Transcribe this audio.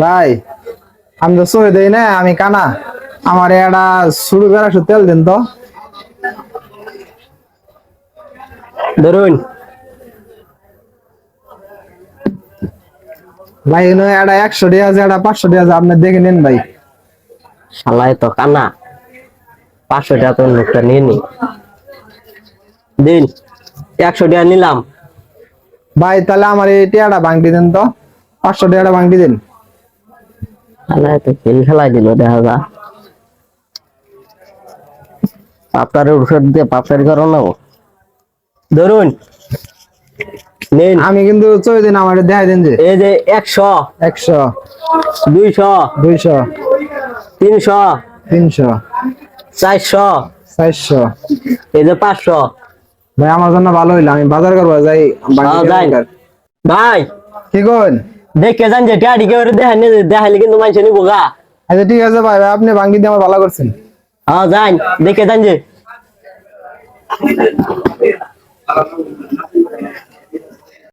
ভাই আমি তো সই দেই না, আমি কানা। আমার একটা শুরু করে তেল দিন তো। ধরুন ভাই একটা 100 টাকা আছে, একটা 500 টাকা আছে, আপনি দেখে নিন ভাই। শালায় তো কানা, 500 টাকা তো লোকটা নিয়ে নি দিন। 100 টাকা নিলাম। ভাই তাহলে আমার এই টাকাটা ভাঙটি দেন তো, 500 টাকাটা ভাঙটি দিন। শালায় তো খেল খেলাই দিল দেখা যা। আপনার ওষুধ দিয়ে পাপের করো না। ধরুন নিন। আমি কিন্তু সই দিন, আমার দেখাই দিন যে এই যে 100, 100, 200, 200, 300, 300, 400, 400। এই যে 500। ভাই আমার জন্য ভালো হইলো, আমি বাজার করবো যাই। যাই ভাই, কি কইন? দেখে যান যে টিয়া টিকে দেখাইলে কিন্তু মানুষ নিব গা। আচ্ছা ঠিক আছে ভাই, ভাই আপনি ভাঙটি দিয়ে আমার ভালো করছেন। যাই দেখে যান যে।